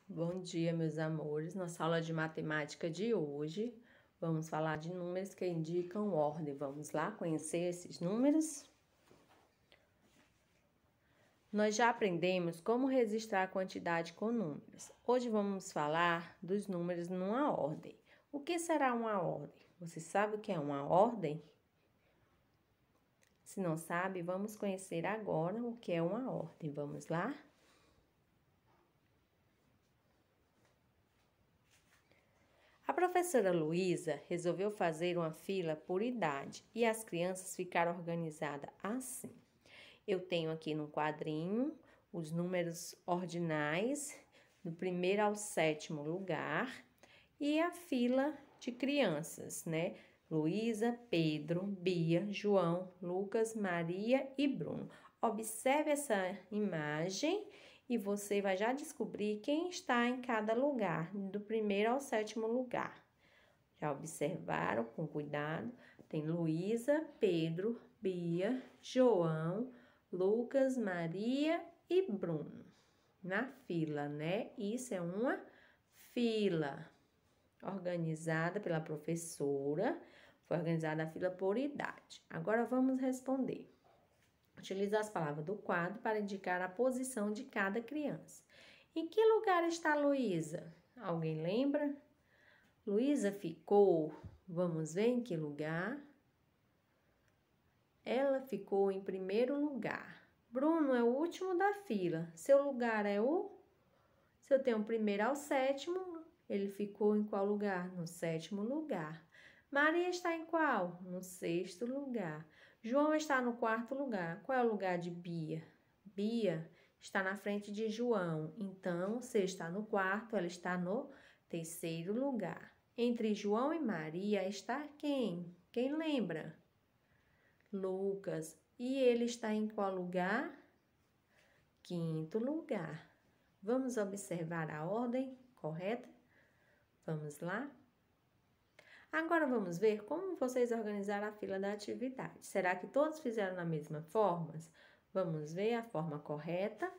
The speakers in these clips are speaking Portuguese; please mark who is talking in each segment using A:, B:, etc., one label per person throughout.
A: Bom dia, meus amores. Nossa aula de matemática de hoje, vamos falar de números que indicam ordem. Vamos lá conhecer esses números? Nós já aprendemos como registrar a quantidade com números. Hoje vamos falar dos números numa ordem. O que será uma ordem? Você sabe o que é uma ordem? Se não sabe, vamos conhecer agora o que é uma ordem. Vamos lá? A professora Luísa resolveu fazer uma fila por idade e as crianças ficaram organizadas assim. Eu tenho aqui no quadrinho os números ordinais, do primeiro ao sétimo lugar, e a fila de crianças, né? Luísa, Pedro, Bia, João, Lucas, Maria e Bruno. Observe essa imagem e você vai já descobrir quem está em cada lugar, do primeiro ao sétimo lugar. Já observaram com cuidado? Tem Luísa, Pedro, Bia, João, Lucas, Maria e Bruno na fila, né? Isso é uma fila organizada pela professora. Foi organizada a fila por idade. Agora vamos responder. Utilize as palavras do quadro para indicar a posição de cada criança. Em que lugar está Luísa? Alguém lembra? Luísa ficou, vamos ver em que lugar? Ela ficou em primeiro lugar. Bruno é o último da fila. Seu lugar é o? Se eu tenho o primeiro ao sétimo, ele ficou em qual lugar? No sétimo lugar. Maria está em qual? No sexto lugar. João está no quarto lugar. Qual é o lugar de Bia? Bia está na frente de João. Então, se está no quarto, ela está no terceiro lugar. Entre João e Maria está quem? Quem lembra? Lucas. E ele está em qual lugar? Quinto lugar. Vamos observar a ordem correta? Vamos lá? Agora vamos ver como vocês organizaram a fila da atividade. Será que todos fizeram da mesma forma? Vamos ver a forma correta.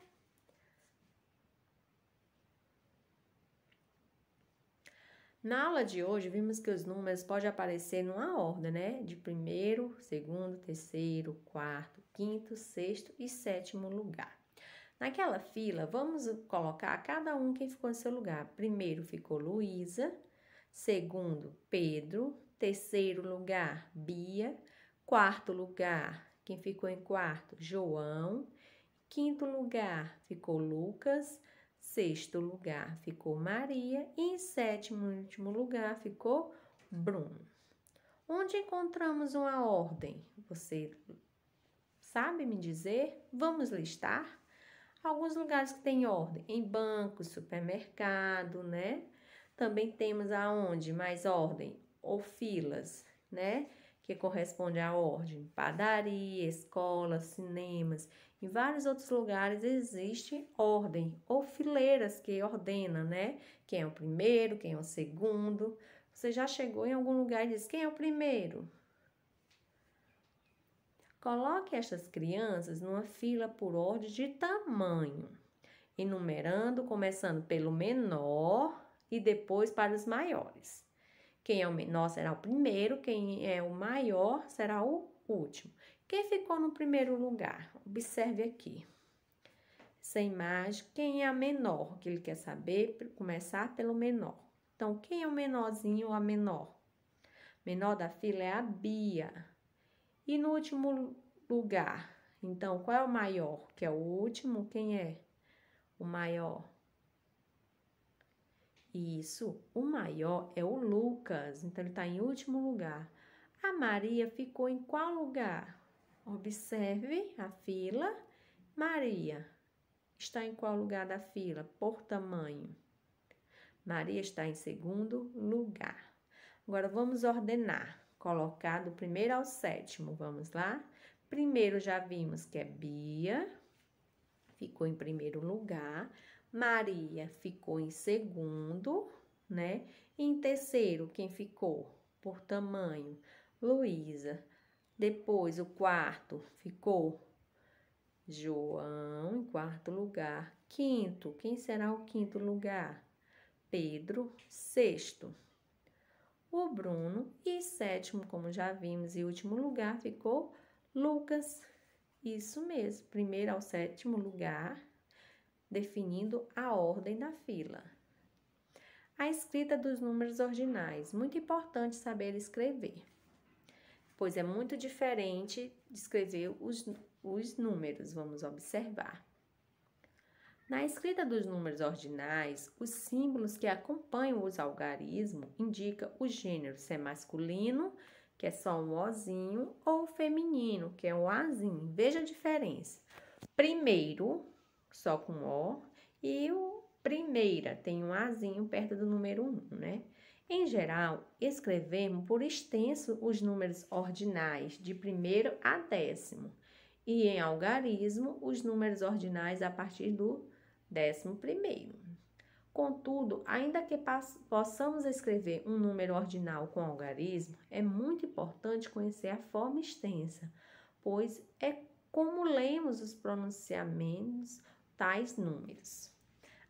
A: Na aula de hoje, vimos que os números podem aparecer numa ordem, né? De primeiro, segundo, terceiro, quarto, quinto, sexto e sétimo lugar. Naquela fila, vamos colocar cada um quem ficou em seu lugar. Primeiro ficou Luísa, segundo, Pedro, terceiro lugar, Bia, quarto lugar, quem ficou em quarto, João, quinto lugar ficou Lucas, sexto lugar ficou Maria e em sétimo e último lugar ficou Bruno. Onde encontramos uma ordem? Você sabe me dizer? Vamos listar? Alguns lugares que tem ordem, em banco, supermercado, né? Também temos aonde mais ordem, ou filas, né? Que corresponde à ordem, padaria, escola, cinemas. Em vários outros lugares existe ordem, ou fileiras que ordena, né? Quem é o primeiro, quem é o segundo. Você já chegou em algum lugar e disse, quem é o primeiro? Coloque estas crianças numa fila por ordem de tamanho, enumerando, começando pelo menor e depois para os maiores. Quem é o menor será o primeiro, quem é o maior será o último. Quem ficou no primeiro lugar? Observe aqui. Essa imagem, quem é a menor? Que ele quer saber, começar pelo menor. Então, quem é o menorzinho ou a menor? Menor da fila é a Bia. E no último lugar, então, qual é o maior? Que é o último, quem é o maior? Isso, o maior é o Lucas, então ele está em último lugar. A Maria ficou em qual lugar? Observe a fila. Maria está em qual lugar da fila? Por tamanho. Maria está em segundo lugar. Agora, vamos ordenar. Colocar do primeiro ao sétimo, vamos lá? Primeiro já vimos que é Bia, ficou em primeiro lugar. Maria ficou em segundo, né? E em terceiro, quem ficou? Por tamanho, Luísa. Depois, o quarto ficou João, em quarto lugar. quinto. Quem será o quinto lugar? Pedro, sexto. O Bruno e sétimo, como já vimos, e último lugar ficou Lucas. Isso mesmo, primeiro ao sétimo lugar, definindo a ordem da fila. A escrita dos números ordinais. Muito importante saber escrever, pois é muito diferente de escrever os números. Vamos observar. Na escrita dos números ordinais, os símbolos que acompanham os algarismos indicam o gênero, se é masculino, que é só um Ozinho, ou feminino, que é um Azinho. Veja a diferença. Primeiro, só com O, e o primeira tem um Azinho perto do número 1, né? Em geral, escrevemos por extenso os números ordinais de primeiro a décimo, e em algarismo, os números ordinais a partir do 11º. Contudo, ainda que possamos escrever um número ordinal com algarismo, é muito importante conhecer a forma extensa, pois é como lemos os pronunciamentos tais números.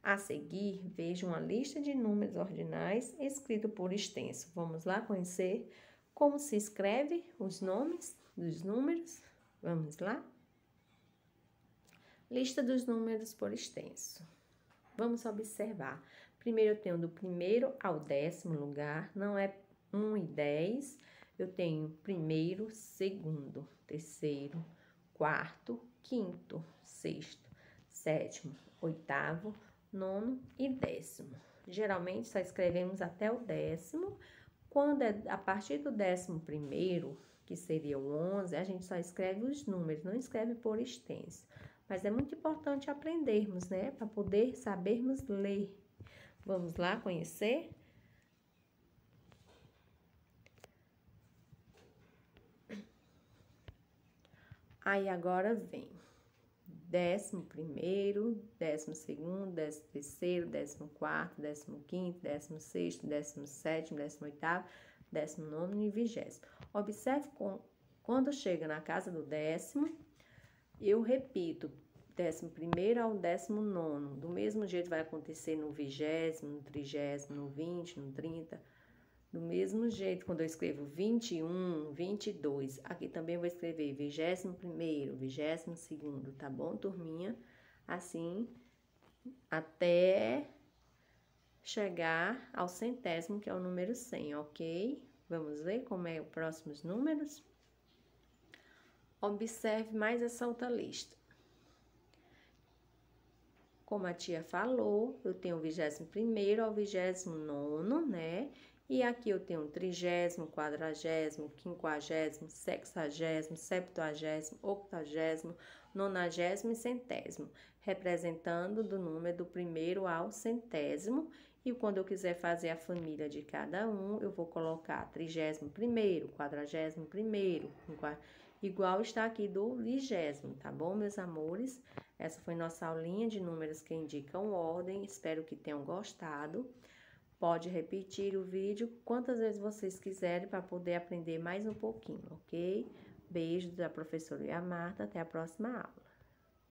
A: A seguir, veja uma lista de números ordinais escrito por extenso. Vamos lá conhecer como se escreve os nomes dos números? Vamos lá? Lista dos números por extenso. Vamos observar. Primeiro eu tenho do primeiro ao 10º lugar, não é 1 e 10. Eu tenho primeiro, segundo, terceiro, quarto, quinto, sexto, sétimo, oitavo, nono e 10º. Geralmente só escrevemos até o 10º. Quando é a partir do 11º, que seria o 11, a gente só escreve os números, não escreve por extenso. Mas é muito importante aprendermos, né? Para poder sabermos ler. Vamos lá conhecer? Aí agora vem 11º, 12º, 13º, 14º, 15º, 16º, 17º, 18º, 19º e 20º. Observe quando chega na casa do 10º, eu repito, 11º ao 19º. Do mesmo jeito vai acontecer no 20º, no 30º, no 20, no 30. Do mesmo jeito, quando eu escrevo 21, 22, aqui também vou escrever 21º, 22º, tá bom, turminha? Assim, até chegar ao 100º, que é o número 100, ok? Vamos ver como é os próximos números? Observe mais essa outra lista. Como a tia falou, eu tenho o 21º ao 29º, né? E aqui eu tenho o 30º, 40º, 50º, 60º, 70º, 80º, 90º e 100º, representando do número do primeiro ao 100º. E quando eu quiser fazer a família de cada um, eu vou colocar 31º, 41º, igual está aqui do 20º, tá bom, meus amores? Essa foi nossa aulinha de números que indicam ordem. Espero que tenham gostado. Pode repetir o vídeo quantas vezes vocês quiserem para poder aprender mais um pouquinho, ok? Beijo da professora Marta. Até a próxima aula.